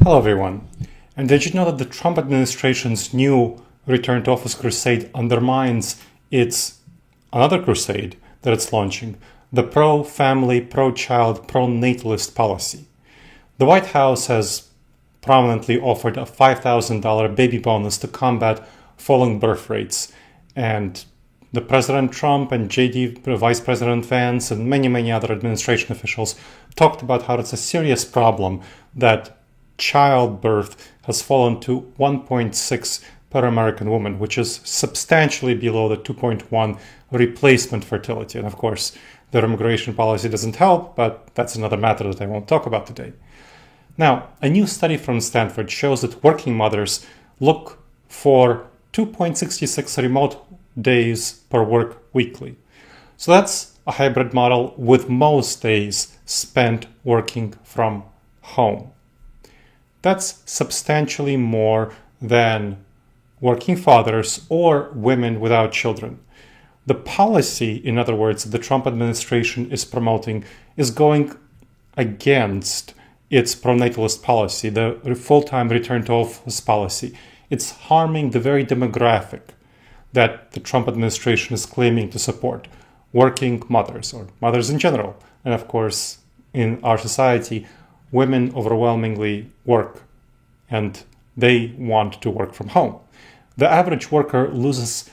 Hello everyone, and did you know that the Trump administration's new return to office crusade undermines another crusade that it's launching, the pro-family, pro-child, pro-natalist policy? The White House has prominently offered a $5,000 baby bonus to combat falling birth rates, and the President Trump and Vice President Vance and many other administration officials talked about how it's a serious problem that childbirth has fallen to 1.6 per American woman, which is substantially below the 2.1 replacement fertility. And of course, their immigration policy doesn't help, but that's another matter that I won't talk about today. Now, a new study from Stanford shows that working mothers look for 2.66 remote days per work weekly. So that's a hybrid model with most days spent working from home. That's substantially more than working fathers or women without children. The policy, in other words, the Trump administration is promoting is going against its pronatalist policy, the full-time return to office policy. It's harming the very demographic that the Trump administration is claiming to support, working mothers or mothers in general. And of course, in our society, women overwhelmingly work and they want to work from home. The average worker loses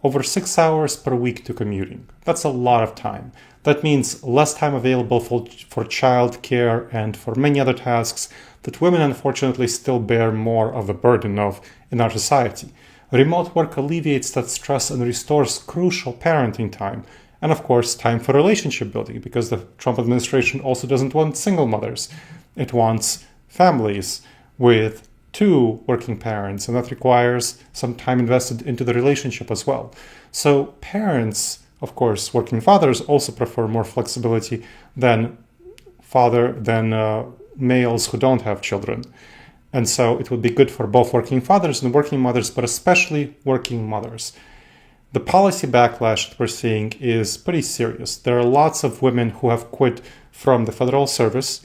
over 6 hours per week to commuting. That's a lot of time. That means less time available for child care and for many other tasks that women unfortunately still bear more of a burden of in our society. Remote work alleviates that stress and restores crucial parenting time. And of course, time for relationship building, because the Trump administration also doesn't want single mothers. It wants families with two working parents, and that requires some time invested into the relationship as well. So parents, of course, working fathers also prefer more flexibility than males who don't have children. And so it would be good for both working fathers and working mothers, but especially working mothers. The policy backlash that we're seeing is pretty serious. There are lots of women who have quit from the federal service,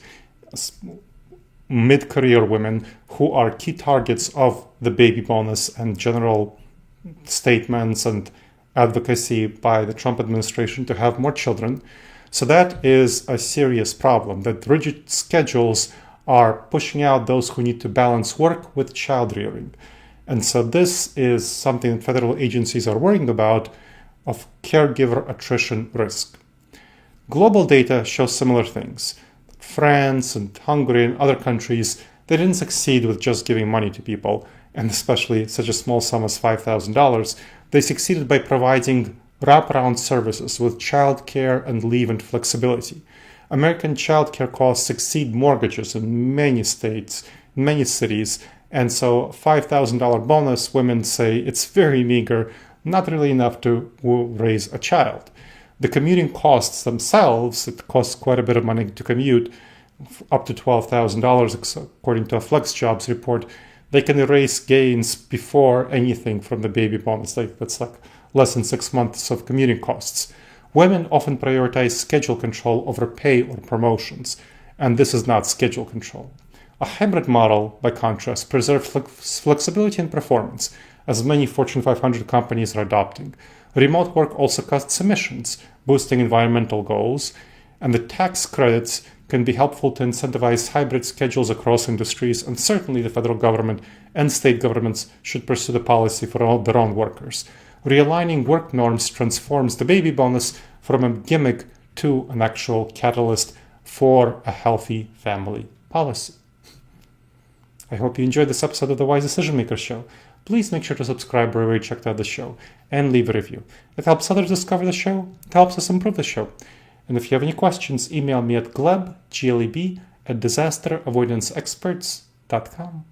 mid-career women who are key targets of the baby bonus and general statements and advocacy by the Trump administration to have more children. So that is a serious problem, that rigid schedules are pushing out those who need to balance work with child rearing. And so this is something that federal agencies are worrying about, of caregiver attrition risk. Global data shows similar things. France and Hungary and other countries, they didn't succeed with just giving money to people, and especially such a small sum as $5,000. They succeeded by providing wraparound services with childcare and leave and flexibility. American childcare costs exceed mortgages in many states, many cities, and so $5,000 bonus, women say it's very meager, not really enough to raise a child. The commuting costs themselves, it costs quite a bit of money to commute, up to $12,000 according to a FlexJobs report. They can erase gains before anything from the baby bonus. That's like less than 6 months of commuting costs. Women often prioritize schedule control over pay or promotions, and this is not schedule control. A hybrid model, by contrast, preserves flexibility and performance, as many Fortune 500 companies are adopting. Remote work also cuts emissions, boosting environmental goals, and the tax credits can be helpful to incentivize hybrid schedules across industries, and certainly the federal government and state governments should pursue the policy for all their own workers. Realigning work norms transforms the baby bonus from a gimmick to an actual catalyst for a healthy family policy. I hope you enjoyed this episode of the Wise Decision Maker Show. Please make sure to subscribe wherever you checked out the show and leave a review. It helps others discover the show. It helps us improve the show. And if you have any questions, email me at gleb, Gleb, @disasteravoidanceexperts.com.